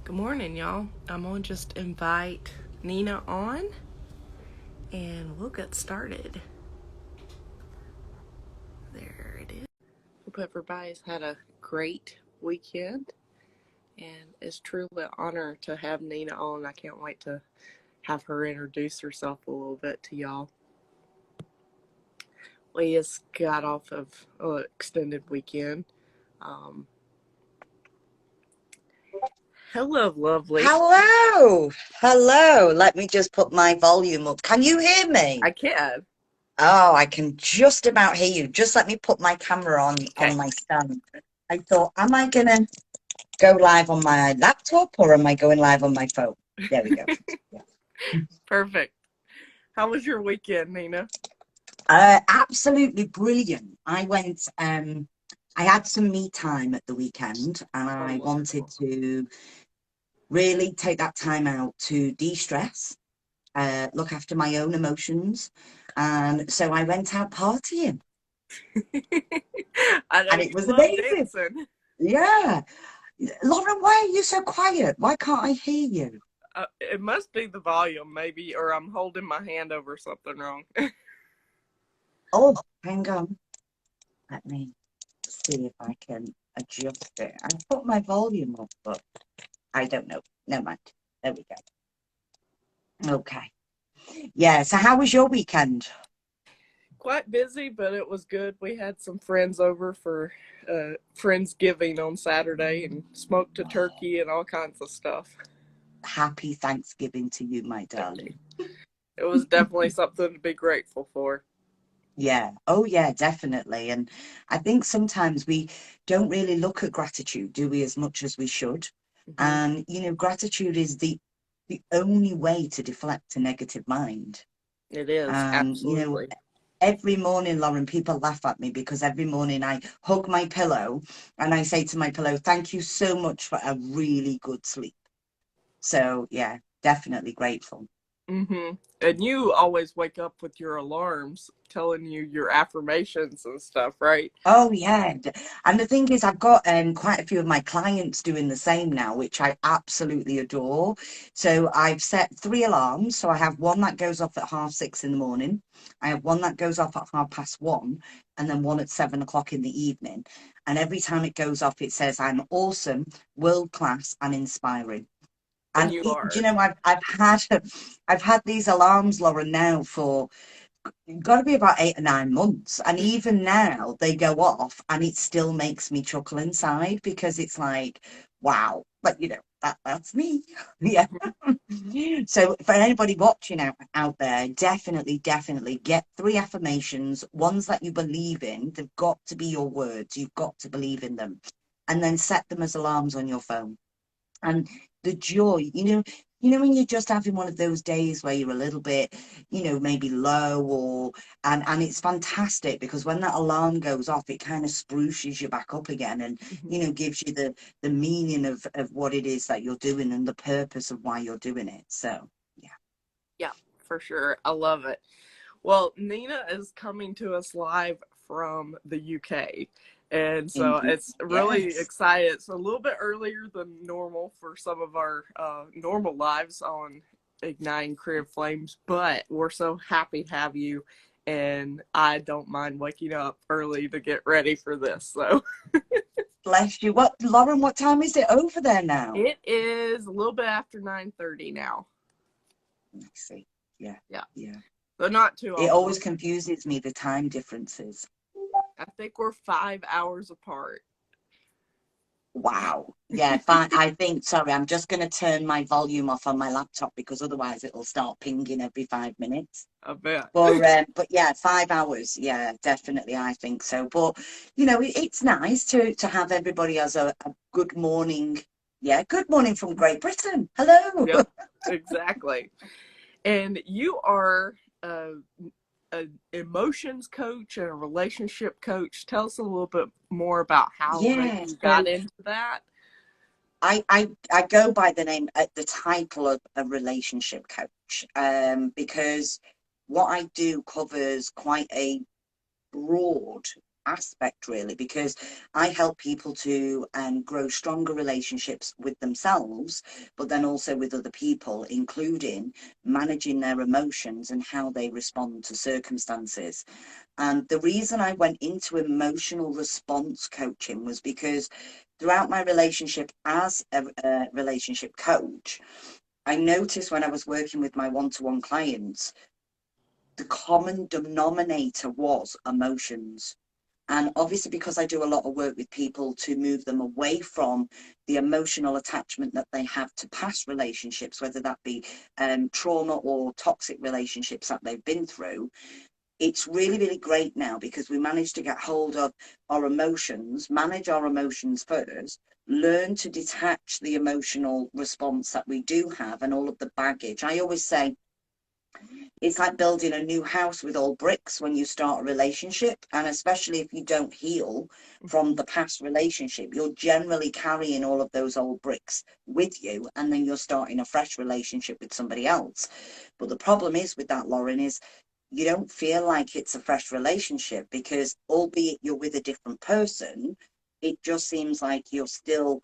Good morning, y'all. I'm going to just invite Nina on and we'll get started. There it is. Hope everybody's had a great weekend, and it's truly an honor to have Nina on. I can't wait to have her introduce herself a little bit to y'all. We just got off of an extended weekend. Hello, lovely. Hello. Hello. Let me just put my volume up. Can you hear me? I can. Oh, I can just about hear you. Just let me put my camera Okay. on my stand. I thought, am I gonna go live on my laptop or am I going live on my phone? There we go. Yeah. Perfect. How was your weekend, Nina? Absolutely brilliant. I had some me time at the weekend and Oh, I wanted wonderful. to really take that time out to de-stress, look after my own emotions. And so I went out partying I know and it you was love amazing. dancing. Yeah. Lauren, why are you so quiet? Why can't I hear you? It must be the volume, maybe, or I'm holding my hand over something wrong. Oh, hang on. Let me see if I can adjust it. I put my volume up, but I don't know. Never mind. There we go. Okay. Yeah. So how was your weekend? Quite busy, but it was good. We had some friends over for Friendsgiving on Saturday and smoked a turkey and all kinds of stuff. Happy Thanksgiving to you, my Thank you. darling. It was definitely something to be grateful for. Yeah. Oh, yeah, definitely. And I think sometimes we don't really look at gratitude, do we, as much as we should? Hmm. And, gratitude is the only way to deflect a negative mind. It is, And, absolutely. every morning, Lauren, people laugh at me because every morning I hug my pillow and I say to my pillow, thank you so much for a really good sleep. So, yeah, definitely grateful. Hmm. And you always wake up with your alarms telling you your affirmations and stuff, right? Oh yeah, and the thing is, I've got quite a few of my clients doing the same now, which I absolutely adore. So I've set 3 alarms. So I have one that goes off at 6:30 in the morning. I have one that goes off at 1:30, and then one at 7 o'clock in the evening. And every time it goes off, it says, "I'm awesome, world class, and inspiring." And And you do you are. know, I've had I've had these alarms, Lauren, now for got to be about 8 or 9 months. And even now they go off and it still makes me chuckle inside because it's like, wow, but that's me. Yeah. So for anybody watching out there, definitely get 3 affirmations, ones that you believe in. They've got to be your words. You've got to believe in them. And then set them as alarms on your phone. And the joy, when you're just having one of those days where you're a little bit, maybe low, or and it's fantastic because when that alarm goes off, it kind of spruces you back up again, and Mhm. gives you the meaning of what it is that you're doing and the purpose of why you're doing it. So yeah. Yeah, for sure. I love it. Well, Nina is coming to us live from the UK. And so Indeed. it's really Yes. exciting. It's a little bit earlier than normal for some of our normal lives on Igniting Creative Flames, but we're so happy to have you. And I don't mind waking up early to get ready for this. So Bless you. What, Lauren, what time is it over there now? it is a little bit after 9:30 now. Let's see. Yeah. Yeah. Yeah. So not too It off. always confuses me, the time differences. I think we're 5 hours apart. Wow. Yeah, fine. I think, sorry, I'm just going to turn my volume off on my laptop because otherwise it'll start pinging every 5 minutes. I bet. But yeah, 5 hours. Yeah, definitely. I think so. But, it's nice to have everybody as a good morning. Yeah, good morning from Great Britain. Hello. Yep, exactly. And you are a emotions coach and a relationship coach. Tell us a little bit more about how maybe Yeah, you got so into that. I go by the title of a relationship coach, because what I do covers quite a broad aspect, really, because I help people to grow stronger relationships with themselves, but then also with other people, including managing their emotions and how they respond to circumstances. And the reason I went into emotional response coaching was because throughout my relationship as a relationship coach, I noticed when I was working with my one-to-one clients, the common denominator was emotions. And obviously, because I do a lot of work with people to move them away from the emotional attachment that they have to past relationships, whether that be trauma or toxic relationships that they've been through, it's really, really great now because we manage to get hold of our emotions, manage our emotions first, learn to detach the emotional response that we do have and all of the baggage. I always say it's like building a new house with all bricks when you start a relationship, and especially if you don't heal from the past relationship, you're generally carrying all of those old bricks with you, and then you're starting a fresh relationship with somebody else. But the problem is with that, Lauren, is you don't feel like it's a fresh relationship because, albeit you're with a different person, it just seems like you're still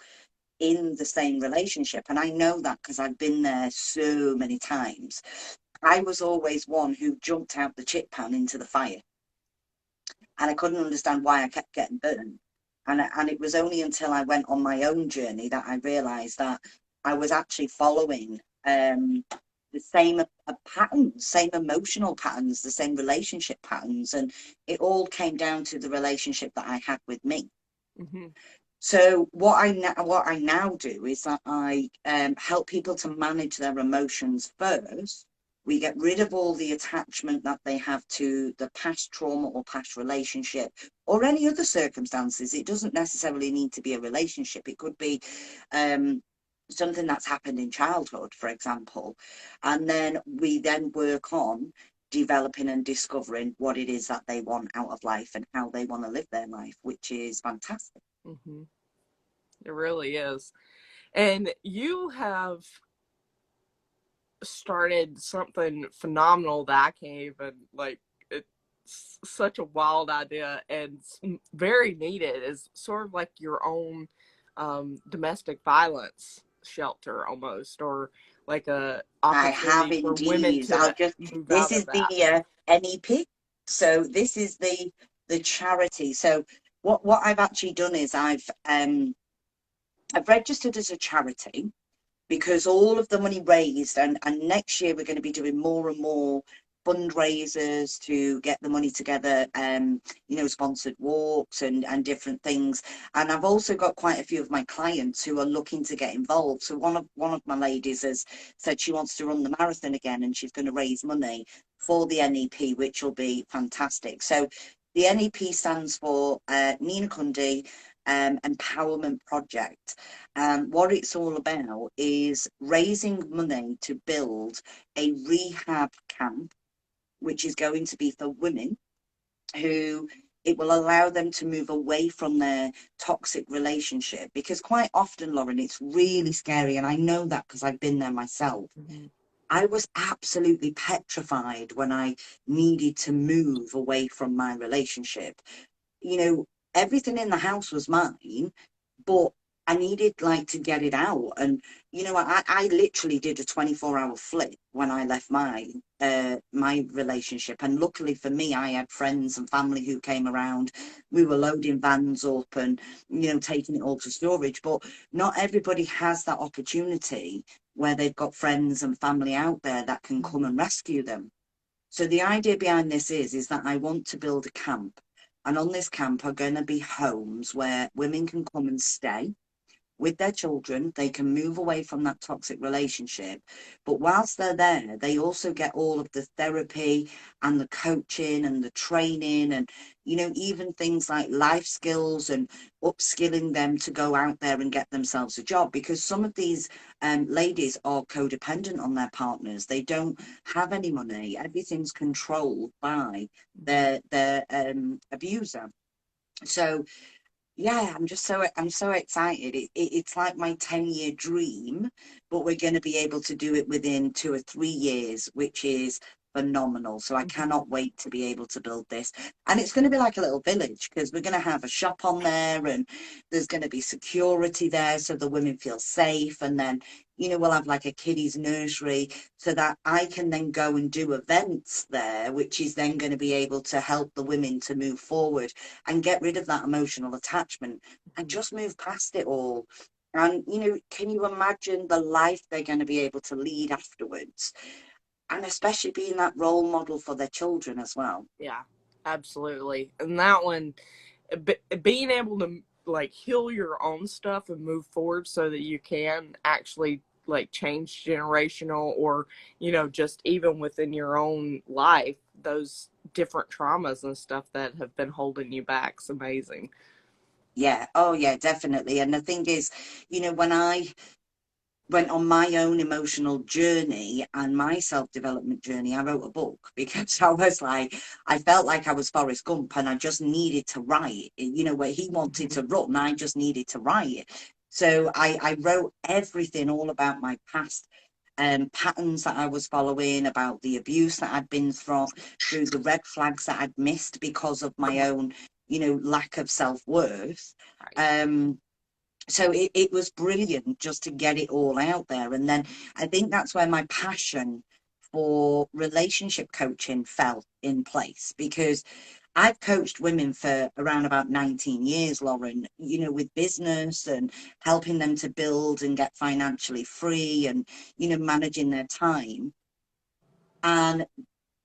in the same relationship. And I know that because I've been there so many times. I was always one who jumped out the chip pan into the fire, and I couldn't understand why I kept getting burned. And it was only until I went on my own journey that I realised that I was actually following the same patterns, same emotional patterns, the same relationship patterns, and it all came down to the relationship that I had with me. Mm-hmm. So what I now do is that I help people to manage their emotions first. We get rid of all the attachment that they have to the past trauma or past relationship or any other circumstances. It doesn't necessarily need to be a relationship. It could be um, something that's happened in childhood, for example. And then we then work on developing and discovering what it is that they want out of life and how they want to live their life, which is fantastic. Mm-hmm. It really is. And you have started something phenomenal that I can't even like. It's such a wild idea and very needed. Is sort of like your own domestic violence shelter almost, or like a I have opportunity for women indeed. I'll to just, move this out of is the that. NEP. So this is the charity. So what I've actually done is I've registered as a charity because all of the money raised, and next year we're going to be doing more and more fundraisers to get the money together, sponsored walks and different things. And I've also got quite a few of my clients who are looking to get involved. So one of my ladies has said she wants to run the marathon again and she's going to raise money for the NEP, which will be fantastic. So the NEP stands for Nina Kundi Empowerment Project. What it's all about is raising money to build a rehab camp, which is going to be for women who it will allow them to move away from their toxic relationship. Because quite often, Lauren, it's really scary. And I know that because I've been there myself. Mm-hmm. I was absolutely petrified when I needed to move away from my relationship. You know, everything in the house was mine, but I needed like to get it out. And I literally did a 24-hour flip when I left my relationship. And luckily for me, I had friends and family who came around. We were loading vans up and taking it all to storage. But not everybody has that opportunity where they've got friends and family out there that can come Mm-hmm. and rescue them. So the idea behind this is that I want to build a camp. And on this camp are going to be homes where women can come and stay with their children. They can move away from that toxic relationship. But whilst they're there, they also get all of the therapy and the coaching and the training and, even things like life skills and upskilling them to go out there and get themselves a job. Because some of these ladies are codependent on their partners. They don't have any money. Everything's controlled by Mm-hmm. their abuser. So yeah, I'm so excited. It's like my 10-year dream, but we're going to be able to do it within 2 or 3 years, which is phenomenal. So I Mhm. cannot wait to be able to build this. And it's going to be like a little village because we're going to have a shop on there and there's going to be security there so the women feel safe. And then, we'll have like a kiddies nursery so that I can then go and do events there, which is then going to be able to help the women to move forward and get rid of that emotional attachment and Mhm. just move past it all. And, can you imagine the life they're going to be able to lead afterwards? And especially being that role model for their children as well. Yeah, absolutely. And that one, being able to like heal your own stuff and move forward so that you can actually like change generational or just even within your own life those different traumas and stuff that have been holding you back is amazing. Yeah. Oh, yeah, definitely. And the thing is, when I went on my own emotional journey and my self-development journey, I wrote a book because I was like, I felt like I was Forrest Gump and I just needed to write, where he wanted Mhm. to run, I just needed to write. So I wrote everything all about my past patterns that I was following, about the abuse that I'd been through the red flags that I'd missed because of my own, lack of self-worth. Right. Um, so it was brilliant just to get it all out there. And then I think that's where my passion for relationship coaching fell in place because I've coached women for around about 19 years, Lauren, with business and helping them to build and get financially free and, managing their time. And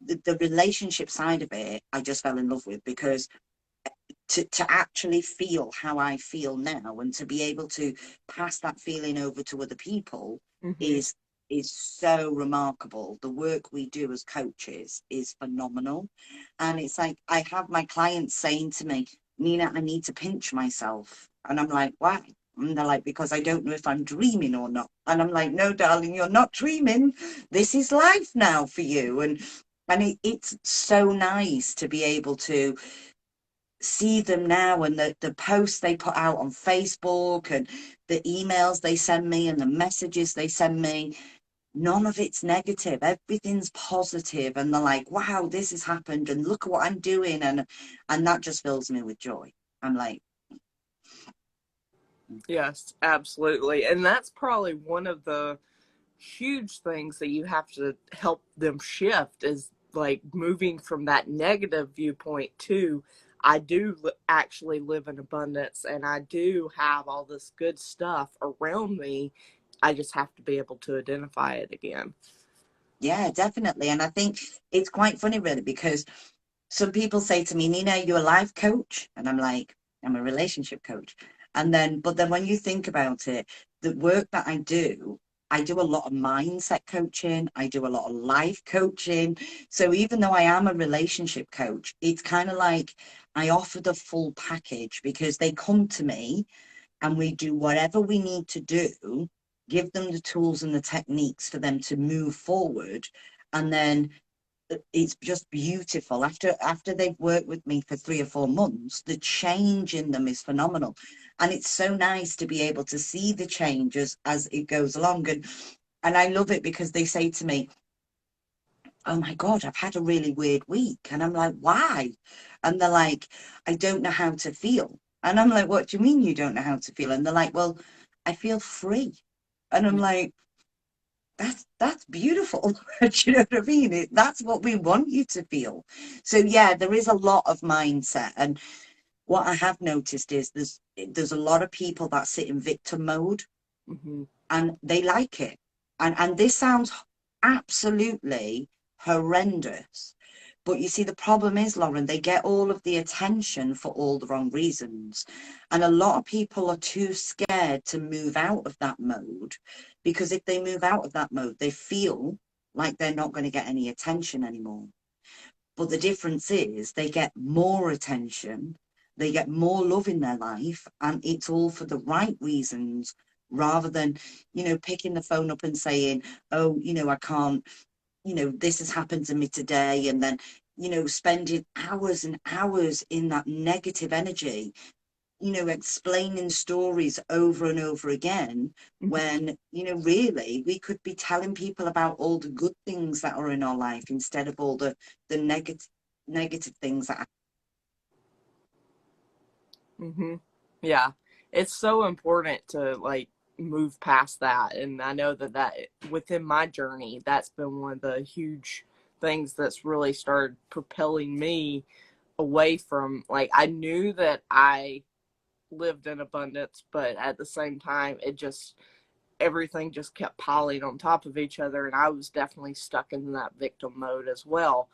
the relationship side of it, I just fell in love with because to actually feel how I feel now and to be able to pass that feeling over to other people Hmm. is is so remarkable. The work we do as coaches is phenomenal. And it's like I have my clients saying to me, Nina, I need to pinch myself. And I'm like, why? And they're like, because I don't know if I'm dreaming or not. And I'm like, no, darling, you're not dreaming. This is life now for you. And it's so nice to be able to see them now and the posts they put out on Facebook and the emails they send me and the messages they send me, none of it's negative. Everything's positive and they're like, wow, this has happened and look at what I'm doing and that just fills me with joy. I'm like, Yes, absolutely. And that's probably one of the huge things that you have to help them shift is like moving from that negative viewpoint to I do actually live in abundance and I do have all this good stuff around me. I just have to be able to identify it again. yeah, definitely. And I think it's quite funny really because some people say to me, Nina, you're a life coach. And I'm like, I'm a relationship coach. But then when you think about it, the work that I do a lot of mindset coaching. I do a lot of life coaching. So even though I am a relationship coach, it's kind of like I offer the full package because they come to me and we do whatever we need to do, give them the tools and the techniques for them to move forward. And then it's just beautiful after they've worked with me for 3 or 4 months. The change in them is phenomenal, and it's so nice to be able to see the changes as it goes along. And I love it because they say to me, oh my god, I've had a really weird week. And I'm like, why? And they're like, I don't know how to feel. And I'm like, what do you mean you don't know how to feel? And they're like, well, I feel free. And I'm like, that's beautiful. Do you know what I mean? That's what we want you to feel. So yeah, there is a lot of mindset. And what I have noticed is there's a lot of people that sit in victim mode Hmm. and they like it. And this sounds absolutely horrendous. But you see, the problem is, Lauren, they get all of the attention for all the wrong reasons. And a lot of people are too scared to move out of that mode because if they move out of that mode, they feel like they're not going to get any attention anymore. But the difference is they get more attention, they get more love in their life, and it's all for the right reasons rather than, picking the phone up and saying, oh, I can't, this has happened to me today. And then, spending hours and hours in that negative energy. explaining stories over and over again Hmm. when, really we could be telling people about all the good things that are in our life instead of all the negative things that Hmm. Yeah, it's so important to like move past that, and I know that within my journey, that's been one of the huge things that's really started propelling me away from, like, I knew that I lived in abundance, but at the same time, it just everything just kept piling on top of each other, and I was definitely stuck in that victim mode as well.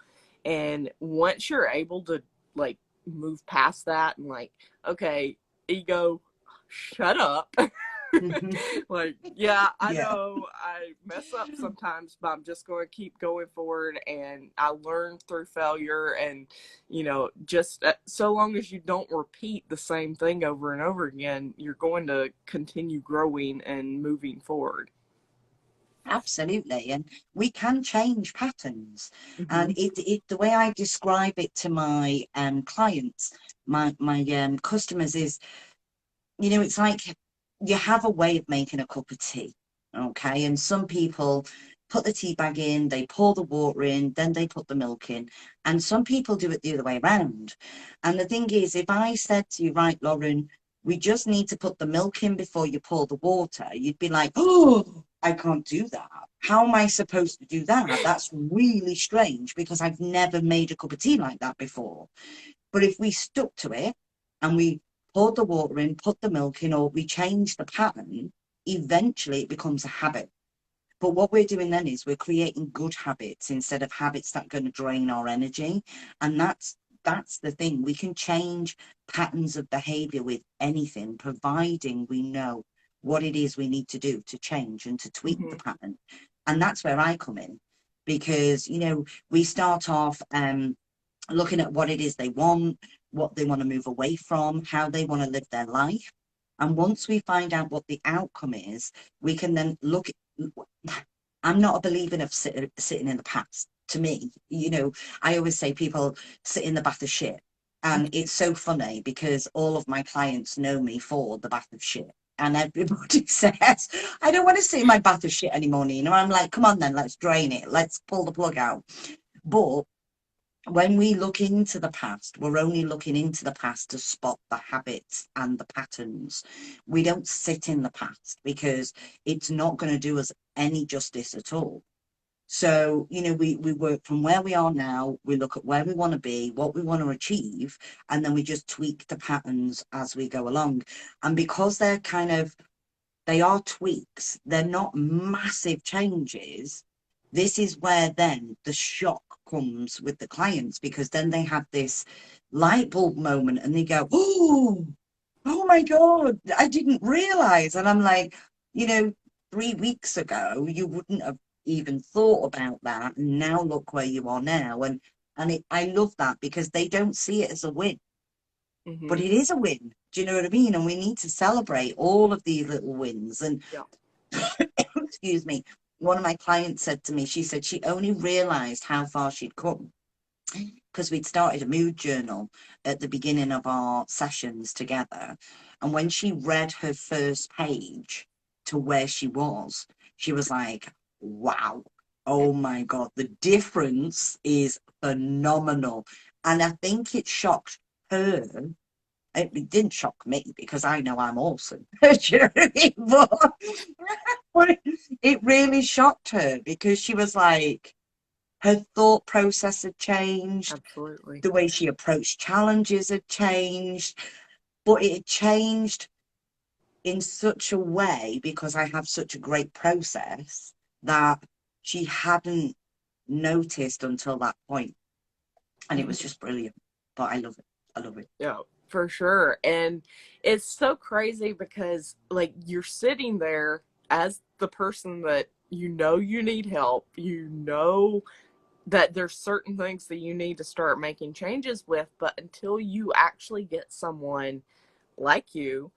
And once you're able to like move past that and like, okay, ego, shut up. Like, yeah, I yeah. know I mess up sometimes, but I'm just going to keep going forward. And I learn through failure. And, just so long as you don't repeat the same thing over and over again, you're going to continue growing and moving forward. Absolutely. And we can change patterns. And Mm-hmm. the way I describe it to my clients, my customers is, it's like you have a way of making a cup of tea. Okay. And some people put the tea bag in, they pour the water in, then they put the milk in. And some people do it the other way around. And the thing is, if I said to you, right, Lauren, we just need to put the milk in before you pour the water, you'd be like, oh, I can't do that. How am I supposed to do that? That's really strange because I've never made a cup of tea like that before. But if we stuck to it and we poured the water in, put the milk in, or we change the pattern, eventually it becomes a habit. But what we're doing then is we're creating good habits instead of habits that are going to drain our energy. And that's the thing. We can change patterns of behavior with anything, providing we know what it is we need to do to change and to tweak Mm-hmm. the pattern. And that's where I come in because, we start off looking at what it is they want, what they want to move away from, how they want to live their life. And once we find out what the outcome is, we can then look. I'm not a believer of sitting in the past. To me, I always say people sit in the bath of shit. And it's so funny because all of my clients know me for the bath of shit. And everybody says, I don't want to sit in my bath of shit anymore, Nina. I'm like, come on then, let's drain it. Let's pull the plug out. But when we look into the past, we're only looking into the past to spot the habits and the patterns. We don't sit in the past because it's not going to do us any justice at all. So, we work from where we are now, we look at where we want to be, what we want to achieve, and then we just tweak the patterns as we go along. And because they are tweaks, they're not massive changes. This is where then the shock comes with the clients because then they have this light bulb moment and they go, oh my God, I didn't realize. And I'm like, you know, 3 weeks ago, you wouldn't have even thought about that. And now look where you are now. I love that because they don't see it as a win, but Mm-hmm. it is a win. Do you know what I mean? And we need to celebrate all of these little wins. And Yeah. excuse me, one of my clients said to me, she said she only realized how far she'd come because we'd started a mood journal at the beginning of our sessions together. And when she read her first page to where she was like, wow, oh my God, the difference is phenomenal. And I think it shocked her. It didn't shock me because I know I'm awesome. Do you know what I mean? But it really shocked her because she was like, her thought process had changed, Absolutely. the way she approached challenges had changed, but it had changed in such a way because I have such a great process that she hadn't noticed until that point. And it was Mm-hmm. just brilliant. But I love it. I love it. Yeah, for sure. And it's so crazy because like you're sitting there as the person that you need help, that there's certain things that you need to start making changes with, but until you actually get someone like you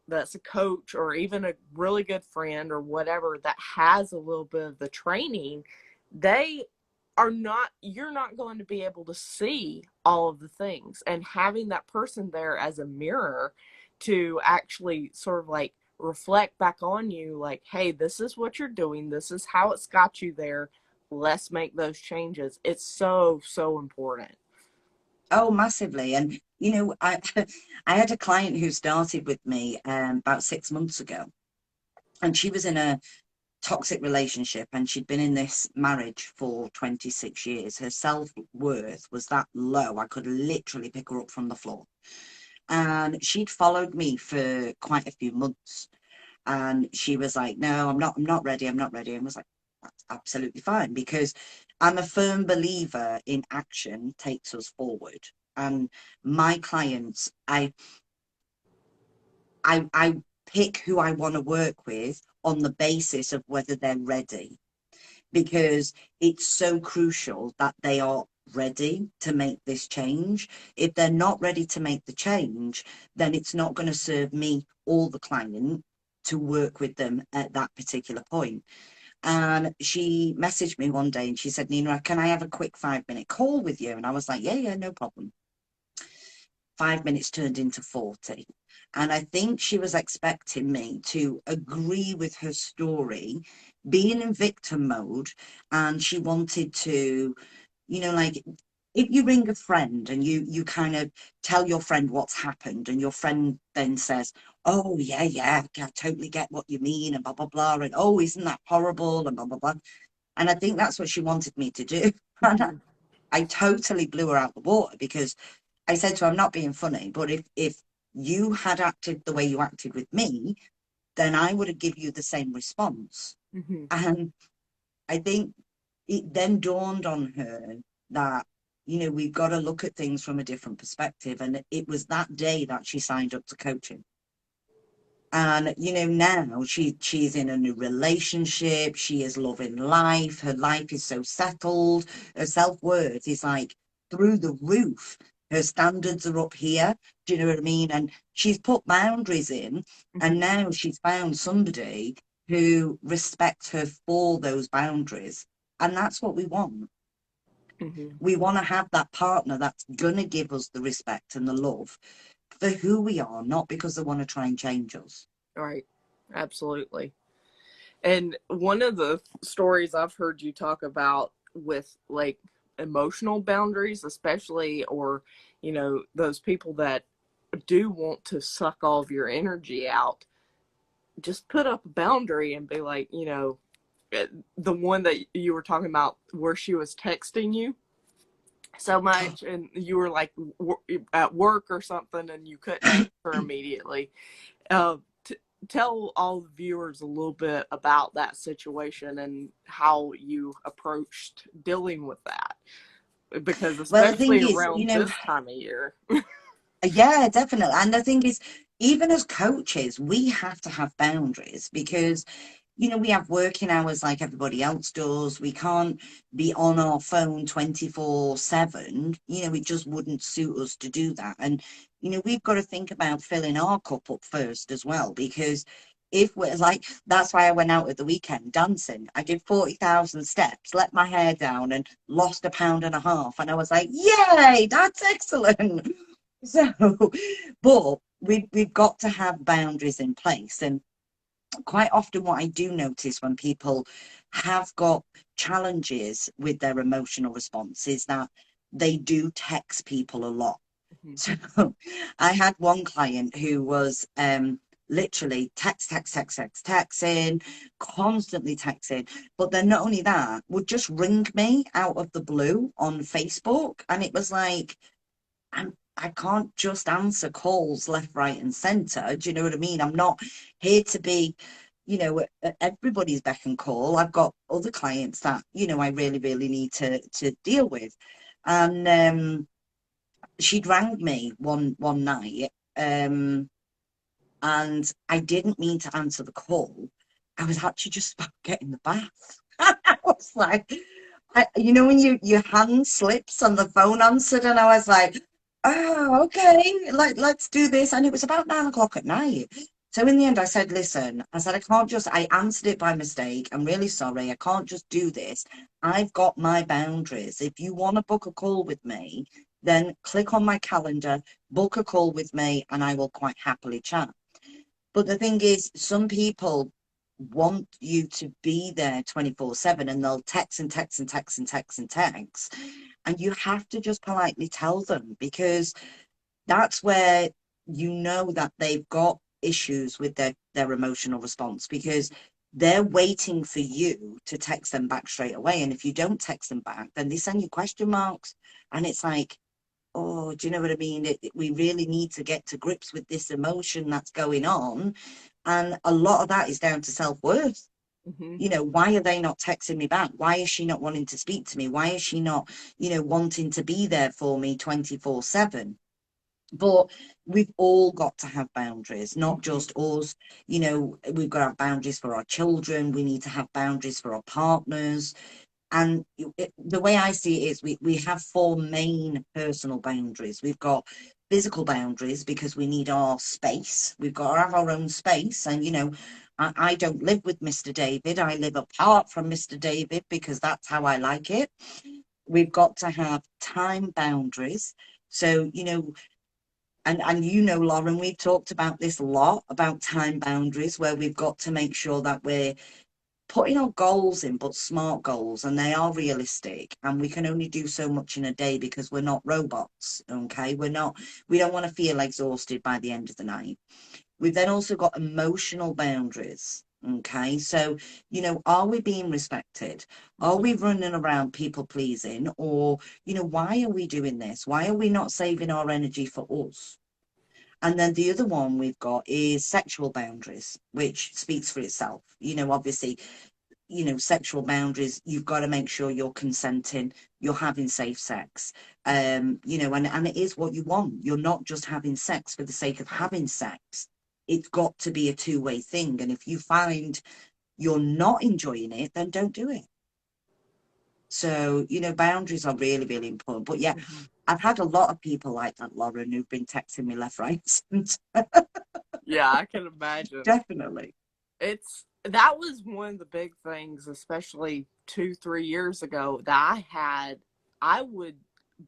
that's a coach or even a really good friend or whatever that has a little bit of the training, they are not, you're not going to be able to see all of the things, and having that person there as a mirror to actually sort of like reflect back on you, like, hey, this is what you're doing, this is how it's got you there, let's make those changes. It's so so important. Oh, massively. And I had a client who started with me about 6 months ago, and she was in a toxic relationship, and she'd been in this marriage for 26 years. Her self-worth was that low. I could literally pick her up from the floor. And she'd followed me for quite a few months. And she was like, no, I'm not ready. I'm not ready. And I was like, that's absolutely fine, because I'm a firm believer in action takes us forward. And my clients, I pick who I want to work with on the basis of whether they're ready, because it's so crucial that they are ready to make this change. If they're not ready to make the change, then it's not going to serve me or the client to work with them at that particular point. And she messaged me one day and she said, Nina, can I have a quick 5 minute call with you? And I was like, yeah, yeah, no problem. 5 minutes turned into 40. And I think she was expecting me to agree with her story, being in victim mode. And she wanted to, like, if you ring a friend and you kind of tell your friend what's happened, and your friend then says, oh, yeah, yeah, I totally get what you mean, and blah, blah, blah. And oh, isn't that horrible? And blah, blah, blah. And I think that's what she wanted me to do. And Mm-hmm. I totally blew her out the water, because I said to her, I'm not being funny, but if you had acted the way you acted with me, then I would have given you the same response. Mm-hmm. And I think it then dawned on her that, we've got to look at things from a different perspective. And it was that day that she signed up to coaching. And now she's in a new relationship. She is loving life. Her life is so settled. Her self-worth is like through the roof. Her standards are up here. Do you know what I mean? And she's put boundaries in, and Mm-hmm. now she's found somebody who respects her for those boundaries. And that's what we want. Mm-hmm. We want to have that partner that's going to give us the respect and the love for who we are, not because they want to try and change us. Right. Absolutely. And one of the stories I've heard you talk about with like emotional boundaries, especially, or, those people that do want to suck all of your energy out, just put up a boundary and be like, the one that you were talking about where she was texting you so much and you were like at work or something and you couldn't answer immediately. Uh, Tell all the viewers a little bit about that situation and how you approached dealing with that, because Well, the thing especially is, around this time of year. yeah, definitely. And the thing is, even as coaches, we have to have boundaries, because, we have working hours like everybody else does. We can't be on our phone 24/7. It just wouldn't suit us to do that. And, we've got to think about filling our cup up first as well, because if we're like, that's why I went out at the weekend dancing. I did 40,000 steps, let my hair down, and lost a pound and a half. And I was like, yay, that's excellent. So, but we've got to have boundaries in place. And quite often, what I do notice when people have got challenges with their emotional response is that they do text people a lot. Mm-hmm. So I had one client who was literally texting, constantly texting. But then not only that, would just ring me out of the blue on Facebook. And it was like, I can't just answer calls left, right, and centre. Do you know what I mean? I'm not here to be, at everybody's beck and call. I've got other clients that, I really, really need to deal with. And she'd rang me one night, and I didn't mean to answer the call. I was actually just about to get in the bath. I was like, when your hand slips and the phone answered, and I was like, oh, okay, let's do this. And it was about 9 o'clock at night. So in the end, I said, listen, I said, I can't just, I answered it by mistake. I'm really sorry. I can't just do this. I've got my boundaries. If you want to book a call with me, then click on my calendar, book a call with me, and I will quite happily chat. But the thing is, some people want you to be there 24/7 and they'll text and text and text and text and text. And you have to just politely tell them, because that's where you know that they've got issues with their emotional response, because they're waiting for you to text them back straight away. And if you don't text them back, then they send you question marks. And it's like, oh, do you know what I mean? We really need to get to grips with this emotion that's going on. And a lot of that is down to self-worth. Hmm. Why are they not texting me back? Why is she not wanting to speak to me? Why is she not, wanting to be there for me 24/7? But we've all got to have boundaries, not Hmm. just us. We've got to have boundaries for our children. We need to have boundaries for our partners. And the way I see it is we have four main personal boundaries. We've got physical boundaries because we need our space. We've got to have our own space. And, I don't live with Mr. David. I live apart from Mr. David because that's how I like it. We've got to have time boundaries. So, Lauren, we've talked about this a lot, about time boundaries, where we've got to make sure that we're putting our goals in, but smart goals, and they are realistic. And we can only do so much in a day because we're not robots. Okay. We don't want to feel exhausted by the end of the night. We've then also got emotional boundaries. Okay. So, are we being respected? Are we running around people pleasing? Or, why are we doing this? Why are we not saving our energy for us? And then the other one we've got is sexual boundaries, which speaks for itself. Obviously, sexual boundaries, you've got to make sure you're consenting, you're having safe sex. And it is what you want. You're not just having sex for the sake of having sex. It's got to be a two-way thing. And if you find you're not enjoying it, then don't do it. So, boundaries are really, really important. But yeah, Hmm. I've had a lot of people like that, Lauren, who've been texting me left, right, and Yeah, I can imagine. definitely. That was one of the big things, especially 2, 3 years ago, that I would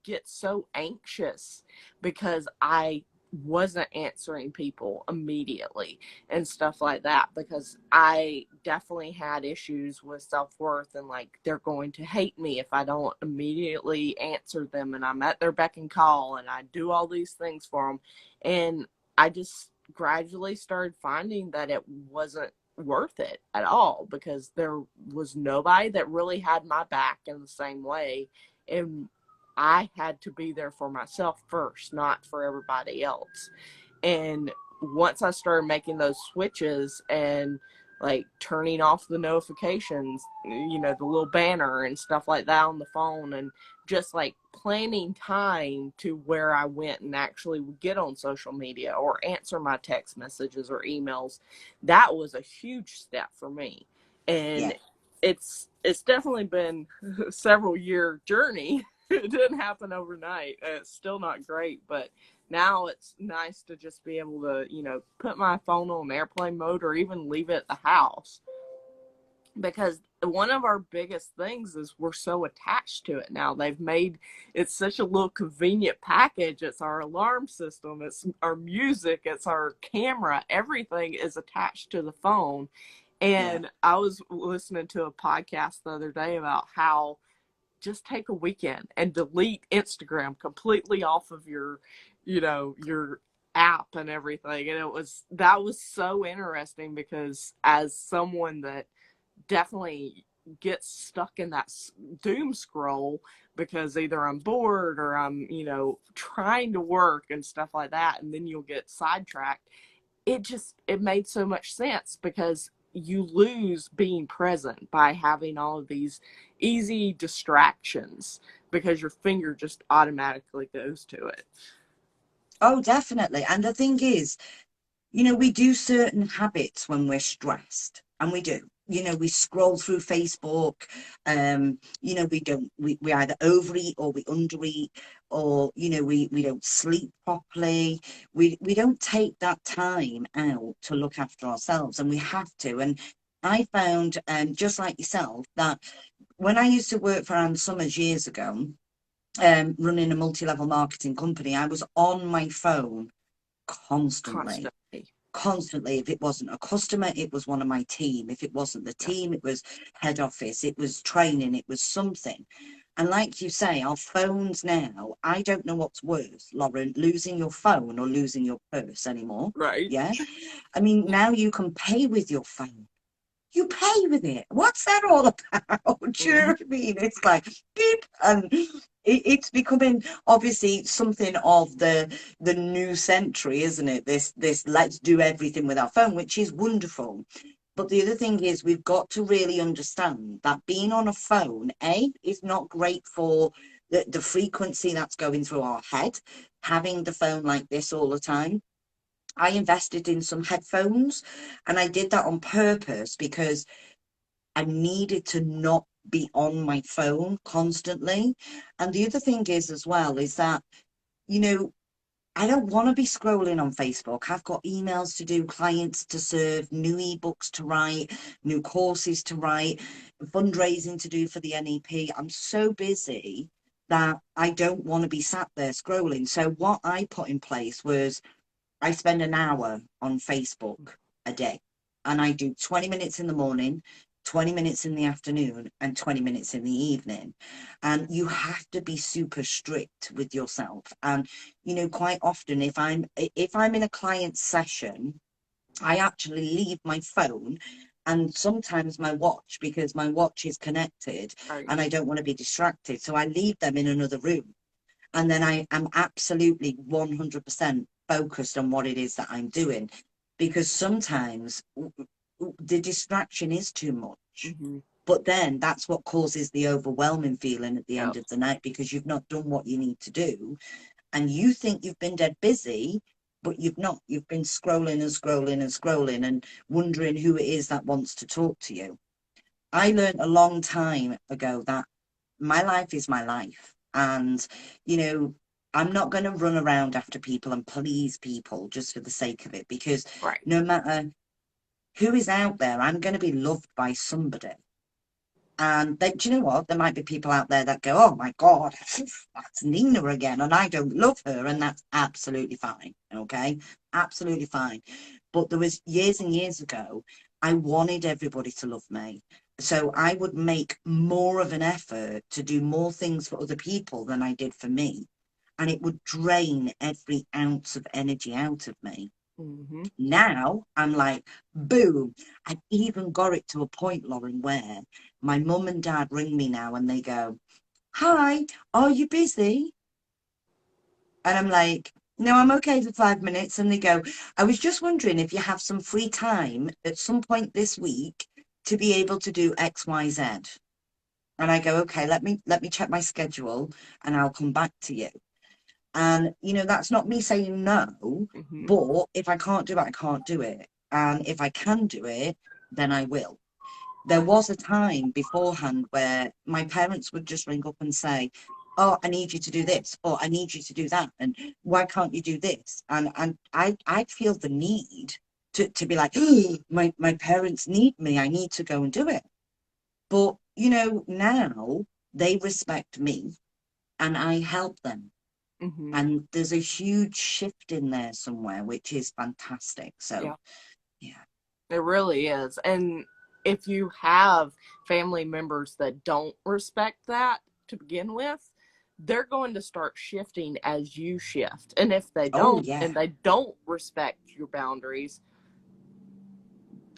get so anxious because I wasn't answering people immediately and stuff like that, because I definitely had issues with self-worth, and like they're going to hate me if I don't immediately answer them, and I'm at their beck and call and I do all these things for them. And I just gradually started finding that it wasn't worth it at all, because there was nobody that really had my back in the same way. And I had to be there for myself first, not for everybody else. And once I started making those switches and like turning off the notifications, the little banner and stuff like that on the phone, and just like planning time to where I went and actually would get on social media or answer my text messages or emails, that was a huge step for me. Yeah. And it's definitely been a several year journey. It didn't happen overnight. It's still not great, but now it's nice to just be able to, put my phone on airplane mode or even leave it at the house. Because one of our biggest things is we're so attached to it now. They've made it such a little convenient package. It's our alarm system, it's our music, it's our camera. Everything is attached to the phone. Yeah. And I was listening to a podcast the other day about how just take a weekend and delete Instagram completely off of your app and everything. And that was so interesting, because as someone that definitely gets stuck in that doom scroll, because either I'm bored or I'm, trying to work and stuff like that, and then you'll get sidetracked. It made so much sense, because you lose being present by having all of these easy distractions, because your finger just automatically goes to it. Oh, definitely. And the thing is, we do certain habits when we're stressed, and we do. we scroll through Facebook. We either overeat or we undereat, or we don't sleep properly. We don't take that time out to look after ourselves, and we have to. And I found, just like yourself, that when I used to work for Ann Summers years ago, running a multi-level marketing company, I was on my phone constantly. Constantly. Constantly. If it wasn't a customer, it was one of my team. If it wasn't the Yeah. team, it was head office, it was training, it was something. And like you say, our phones now, I don't know what's worse, Lauren, losing your phone or losing your purse anymore. Right. Yeah. I mean, now you can pay with your phone. You pay with it. What's that all about? Do you know Hmm. what I mean? It's like beep, and it's becoming obviously something of the new century, isn't it? This let's do everything with our phone, which is wonderful. But the other thing is we've got to really understand that being on a phone, is not great for the frequency that's going through our head, having the phone like this all the time. I invested in some headphones, and I did that on purpose because I needed to not be on my phone constantly. And the other thing is, as well, is that, you know, I don't want to be scrolling on Facebook. I've got emails to do, clients to serve, new ebooks to write, new courses to write, fundraising to do for the NEP. I'm so busy that I don't want to be sat there scrolling. So what I put in place was I spend an hour on Facebook a day, and I do 20 minutes in the morning, 20 minutes in the afternoon, and 20 minutes in the evening. And you have to be super strict with yourself. And, quite often if I'm in a client session, I actually leave my phone and sometimes my watch, because my watch is connected Right. and I don't want to be distracted. So I leave them in another room, and then I am absolutely 100% focused on what it is that I'm doing, because sometimes the distraction is too much. Hmm. But then that's what causes the overwhelming feeling at the Yeah. end of the night, because you've not done what you need to do, and you think you've been dead busy, but you've not. You've been scrolling and scrolling and scrolling and wondering who it is that wants to talk to you. I learned a long time ago that my life is my life. And, you know, I'm not going to run around after people and please people just for the sake of it, because Right. no matter who is out there, I'm going to be loved by somebody. And they, do you know what? There might be people out there that go, oh my God, that's Nina again, and I don't love her. And that's absolutely fine. Okay. Absolutely fine. But there was years and years ago, I wanted everybody to love me. So I would make more of an effort to do more things for other people than I did for me. And it would drain every ounce of energy out of me. Hmm. Now I'm like, boom. I've even got it to a point, Lauren, where my mum and dad ring me now and they go, hi, are you busy? And I'm like, no, I'm okay for 5 minutes. And they go, I was just wondering if you have some free time at some point this week to be able to do X, Y, Z. And I go, okay, let me check my schedule and I'll come back to you. And, that's not me saying no, Hmm. but if I can't do it, I can't do it. And if I can do it, then I will. There was a time beforehand where my parents would just ring up and say, oh, I need you to do this, or I need you to do that, and why can't you do this? And I'd feel the need to be like, oh, my parents need me, I need to go and do it. But, now they respect me and I help them, Hmm. and there's a huge shift in there somewhere, which is fantastic. So Yeah. yeah. It really is. And if you have family members that don't respect that to begin with, they're going to start shifting as you shift. And if they Oh don't, yeah. and they don't respect your boundaries,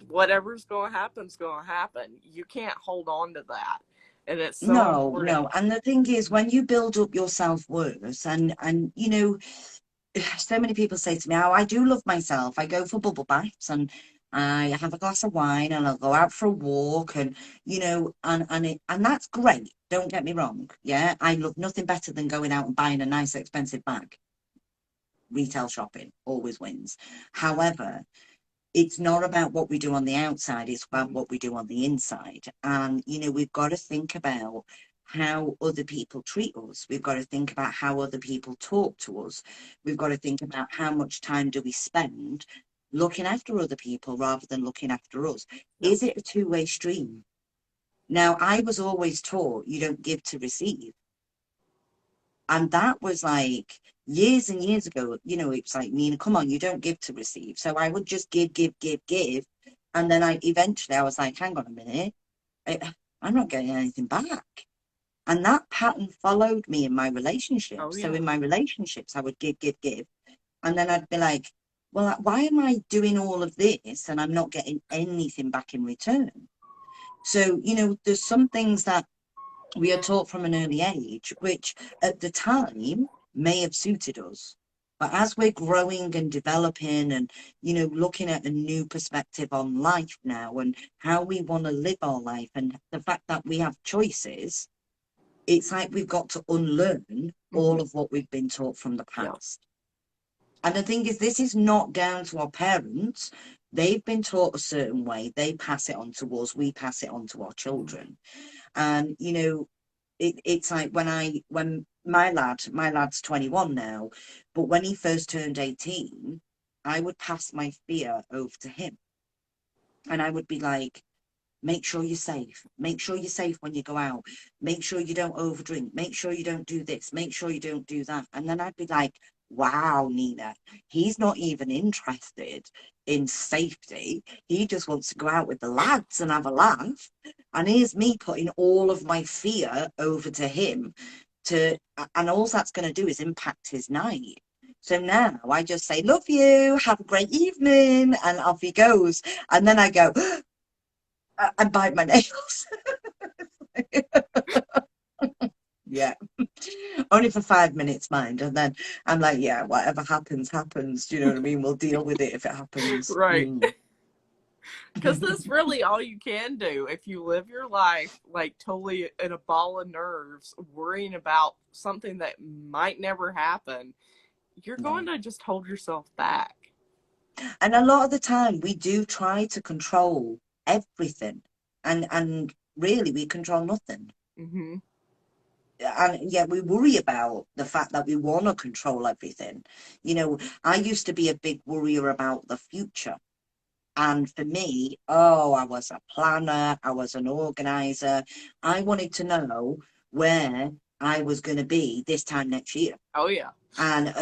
whatever's going to happen is going to happen. You can't hold on to that. And it's so No, important. no. And the thing is, when you build up your self-worth, and so many people say to me, oh, I do love myself. I go for bubble baths and I have a glass of wine and I'll go out for a walk, and and that's great. Don't get me wrong. Yeah, I love nothing better than going out and buying a nice expensive bag. Retail shopping always wins. However, it's not about what we do on the outside, it's about Mhm. what we do on the inside. And, we've got to think about how other people treat us. We've got to think about how other people talk to us. We've got to think about how much time do we spend looking after other people rather than looking after us. Yep. Is it a two-way stream? Now, I was always taught you don't give to receive. And that was like years and years ago, it's like, Nina, come on, you don't give to receive. So I would just give, give, give, give. And then I was like, hang on a minute, I'm not getting anything back. And that pattern followed me in my Oh relationships. So yeah. in my relationships, I would give, give, give. And then I'd be like, well, why am I doing all of this and I'm not getting anything back in return? So, there's some things that we are taught from an early age, which at the time may have suited us. But as we're growing and developing and, looking at a new perspective on life now and how we want to live our life and the fact that we have choices, it's like we've got to unlearn Hmm. all of what we've been taught from the Yep. past. And the thing is, this is not down to our parents. They've been taught a certain way. They pass it on to us. We pass it on to our Mhm. children. And it's like when my lad's 21 now, but when he first turned 18, I would pass my fear over to him, and I would be like, make sure you're safe, make sure you're safe when you go out, make sure you don't overdrink, make sure you don't do this, make sure you don't do that. And then I'd be like, wow, Nina, he's not even interested in safety. He just wants to go out with the lads and have a laugh. And here's me putting all of my fear over to him to, and all that's going to do is impact his night. So now I just say, love you, have a great evening, and off he goes. And then I go, and bite my nails. Yeah. Only for 5 minutes, mind. And then I'm like, yeah, whatever happens, happens. Do you know what I mean? We'll deal with it if it happens. Right. Mm. Because that's really all you can do if you live your life like totally in a ball of nerves, worrying about something that might never happen. You're going No. to just hold yourself back. And a lot of the time we do try to control everything. And really we control nothing. Hmm. And yet we worry about the fact that we want to control everything. I used to be a big worrier about the future. And for me, oh, I was a planner, I was an organizer. I wanted to know where I was going to be this time next year. Oh yeah. And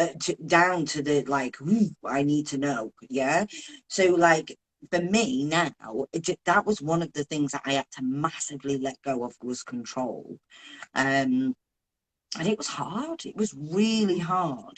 down to the like, ooh, I need to know. Yeah. So, like, for me now, that was one of the things that I had to massively let go of was control. Um, and it was hard. It was really Hmm. hard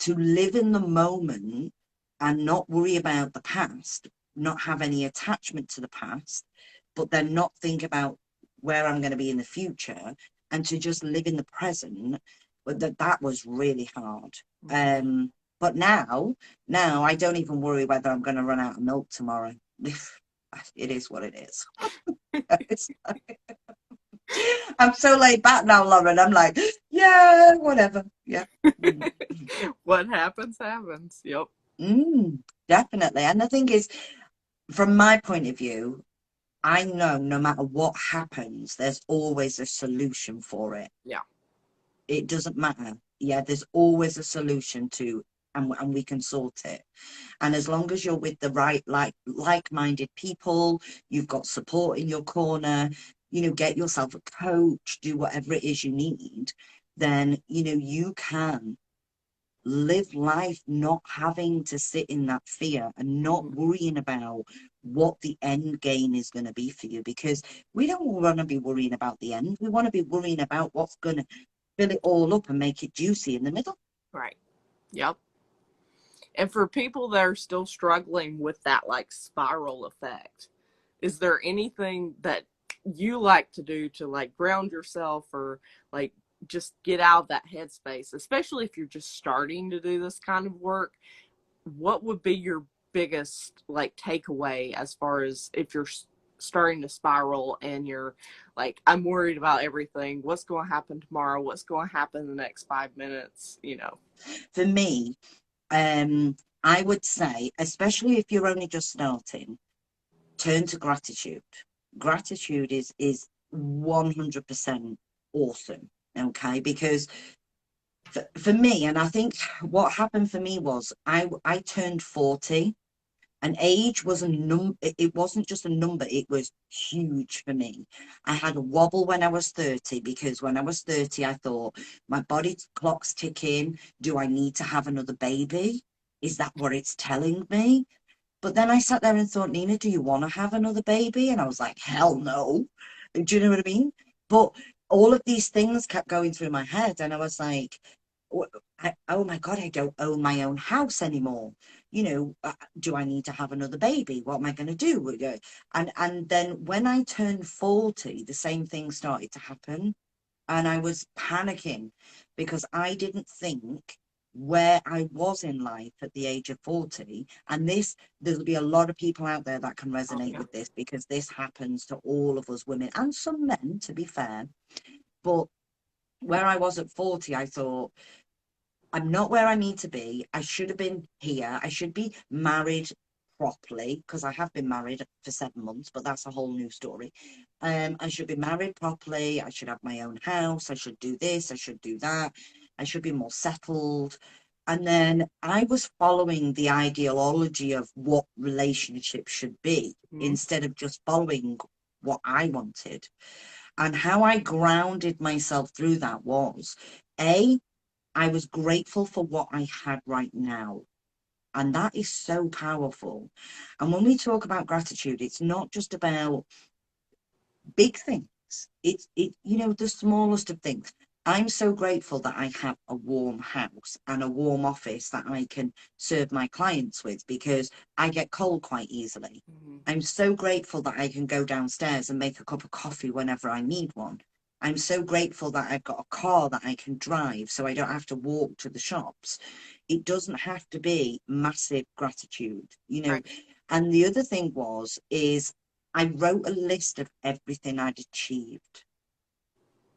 to live in the moment and not worry about the past, not have any attachment to the past, but then not think about where I'm going to be in the future and to just live in the present. But that was really hard. Hmm. But now I don't even worry whether I'm going to run out of milk tomorrow. It is what it is. It's I'm so laid back now, Lauren. I'm like, yeah, whatever. Yeah. Mm. What happens, happens. Yep. Definitely. And the thing is, from my point of view, I know no matter what happens, there's always a solution for it. Yeah. It doesn't matter. Yeah, there's always a solution to, and we can sort it. And as long as you're with the right, like-minded people, you've got support in your corner, get yourself a coach, do whatever it is you need, then, you can live life not having to sit in that fear and not Hmm. worrying about what the end game is going to be for you, because we don't want to be worrying about the end. We want to be worrying about what's going to fill it all up and make it juicy in the middle. Right. Yep. And for people that are still struggling with that like spiral effect, is there anything that you like to do to like ground yourself or like just get out of that headspace, especially if you're just starting to do this kind of work? What would be your biggest like takeaway as far as if you're starting to spiral and you're like, I'm worried about everything, what's going to happen tomorrow, what's going to happen in the next 5 minutes, you know? For me, um I would say, especially if you're only just starting, turn to gratitude. Gratitude is 100% awesome. Okay, because for me, and I think what happened for me was I turned 40, and age was a it wasn't just a number, it was huge for me. I had a wobble when I was 30, because when I was 30 I thought, my body clock's ticking, do I need to have another baby? Is that what it's telling me? But then I sat there and thought, Nina, do you want to have another baby? And I was like, hell no. Do you know what I mean? But all of these things kept going through my head, and I was like, oh my God, I don't own my own house anymore. Do I need to have another baby? What am I going to do? And then when I turned 40, the same thing started to happen. And I was panicking because I didn't think where I was in life at the age of 40. And there'll be a lot of people out there that can Oh resonate yeah. with this, because this happens to all of us women and some men, to be fair. But where I was at 40, I thought, I'm not where I need to be. I should have been here. I should be married properly, because I have been married for 7 months, but that's a whole new story. I should be married properly. I should have my own house. I should do this. I should do that. I should be more settled. And then I was following the ideology of what relationships should be, Mhm. instead of just following what I wanted. And how I grounded myself through that was, A, I was grateful for what I had right now. And that is so powerful. And when we talk about gratitude, it's not just about big things. It's the smallest of things. I'm so grateful that I have a warm house and a warm office that I can serve my clients with, because I get cold quite easily. Mhm. I'm so grateful that I can go downstairs and make a cup of coffee whenever I need one. I'm so grateful that I've got a car that I can drive so I don't have to walk to the shops. It doesn't have to be massive gratitude. Right. And the other thing is I wrote a list of everything I'd achieved.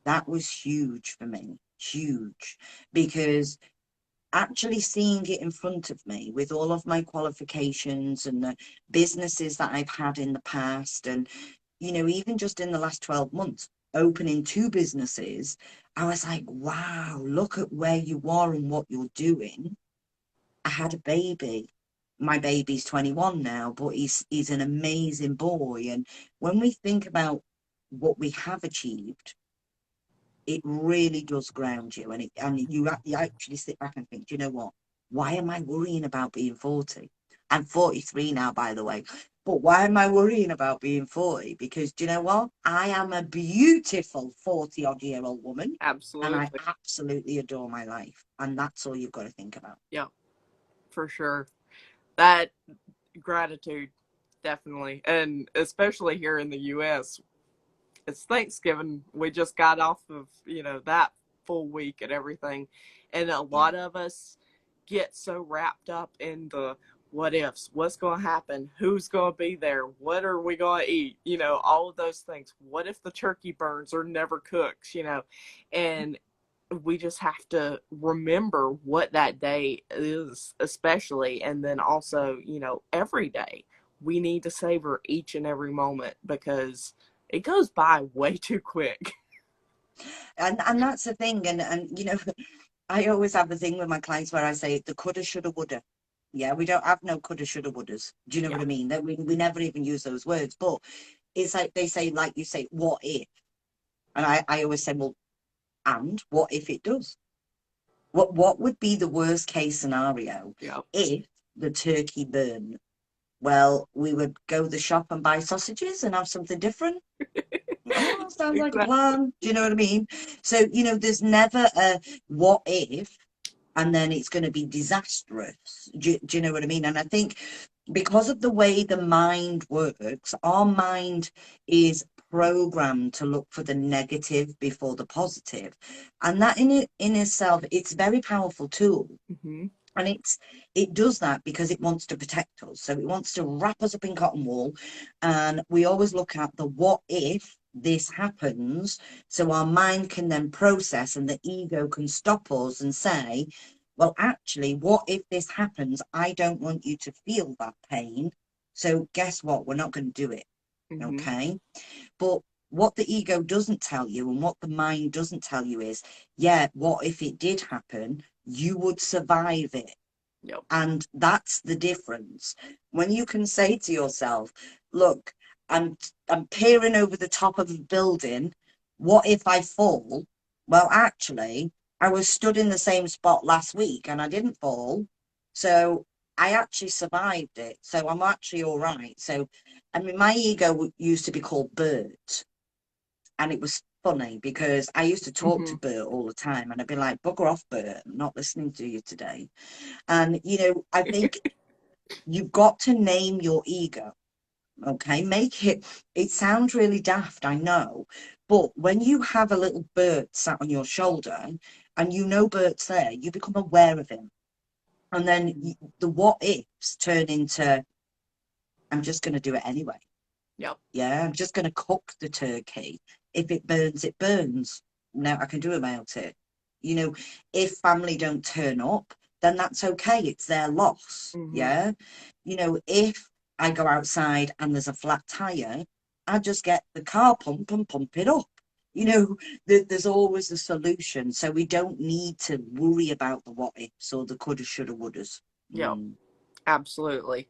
That was huge for me, huge, because actually seeing it in front of me with all of my qualifications and the businesses that I've had in the past, and, even just in the last 12 months, opening two businesses, I was like, wow, look at where you are and what you're doing. I had a baby. My baby's 21 now, but he's an amazing boy. And when we think about what we have achieved, it really does ground you. And you actually sit back and think, do you know what? Why am I worrying about being 40? I'm 43 now, by the way. But why am I worrying about being 40? Because do you know what? I am a beautiful 40 odd year old woman, and I Absolutely. absolutely adore my life. And that's all you've got to think about. Yeah, for sure. That gratitude, definitely. And especially here in the US, it's Thanksgiving. We just got off of, that full week and everything. And a Yeah. lot of us get so wrapped up in the what ifs, what's going to happen, who's going to be there, what are we going to eat, all of those things. What if the turkey burns or never cooks? And we just have to remember what that day is, especially, and then also, every day. We need to savor each and every moment because it goes by way too quick. And that's the thing. And I always have a thing with my clients where I say the coulda, shoulda, woulda. Yeah, we don't have no coulda, shoulda, wouldas. Do you know Yeah, what I mean? That we never even use those words. But it's like they say, like you say, what if? And I always say, well, and what if it does? What would be the worst case scenario yeah, if the turkey burned? Well, we would go to the shop and buy sausages and have something different. Oh, sounds like a exactly. plan. Do you know what I mean? So, there's never a what if, and then it's going to be disastrous. Do you know what I mean? And I think because of the way the mind works, our mind is programmed to look for the negative before the positive. And that in itself, it's a very powerful tool. Hmm. And it does that because it wants to protect us. So it wants to wrap us up in cotton wool. And we always look at the what if this happens. So our mind can then process, and the ego can stop us and say, well, actually, what if this happens? I don't want you to feel that pain. So guess what? We're not going to do it. Mm-hmm. Okay. But what the ego doesn't tell you and what the mind doesn't tell you is, yeah, what if it did happen? You would survive it. Yep. And that's the difference. When you can say to yourself, look, I'm I'm peering over the top of a building. What if I fall? Well, actually, I was stood in the same spot last week and I didn't fall. So I actually survived it. So I'm actually all right. So, I mean, my ego used to be called Bert. And it was funny because I used to talk Mm-hmm. to Bert all the time and I'd be like, bugger off, Bert. I'm not listening to you today. And, I think you've got to name your ego. Okay. It sounds really daft, I know. But when you have a little bird sat on your shoulder and Bert's there, you become aware of him. And then the what ifs turn into, I'm just going to do it anyway. Yep. Yeah, I'm just going to cook the turkey. If it burns, it burns. No, I can do about it. You know, if family don't turn up, then that's okay. It's their loss. Mm-hmm. Yeah. If I go outside and there's a flat tire, I just get the car pump and pump it up. There's always a solution. So we don't need to worry about the what ifs or the coulda, shoulda, wouldas. Yep. Mm. Absolutely.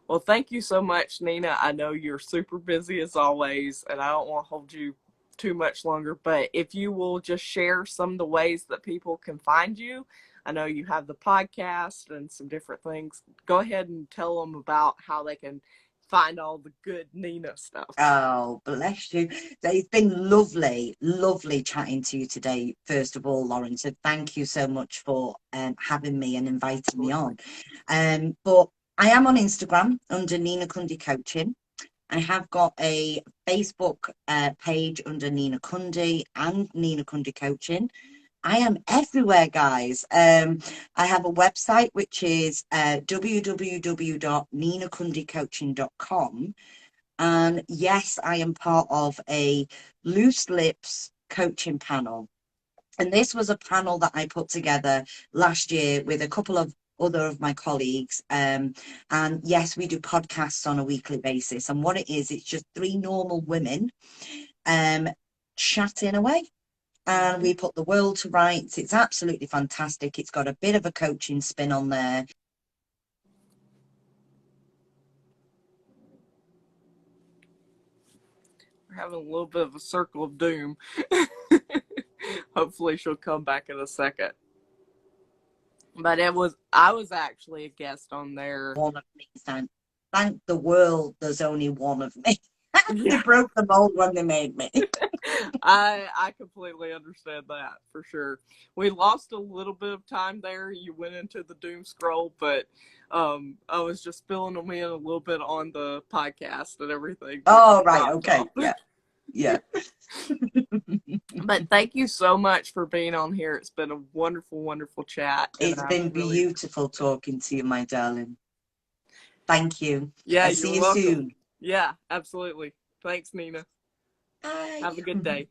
Well, thank you so much, Nina. I know you're super busy as always, and I don't want to hold you too much longer, but if you will just share some of the ways that people can find you, I know you have the podcast and some different things. Go ahead and tell them about how they can find all the good Nina stuff. Oh, bless you. So it's been lovely, lovely chatting to you today, first of all, Lauren. So thank you so much for having me and inviting me Absolutely. on. But I am on Instagram under Nina Kundi Coaching. I have got a Facebook page under Nina Kundi and Nina Kundi Coaching. I am everywhere, guys. I have a website which is www.ninakundicoaching.com. And yes, I am part of a loose lips coaching panel. And this was a panel that I put together last year with a couple of other of my colleagues. And yes, we do podcasts on a weekly basis. And what it is, it's just three normal women um, chatting away. And Mm-hmm. we put the world to rights. It's absolutely fantastic. It's got a bit of a coaching spin on there. We're having a little bit of a circle of doom. Hopefully, she'll come back in a second. But I was actually a guest on there. One of me. Thank the world there's only one of me. They Yeah. broke the mold when they made me. I completely understand that for sure. We lost a little bit of time there. You went into the doom scroll, but I was just filling them in a little bit on the podcast and everything before Oh, we right. dropped Okay. off. Yeah. Yeah. But thank you so much for being on here. It's been a wonderful, wonderful chat, and It's I've been really beautiful talking to you, my darling. Thank you. yeah, I'll you're see you welcome. soon. Yeah, absolutely. Thanks, Nina. Bye. Have a good day.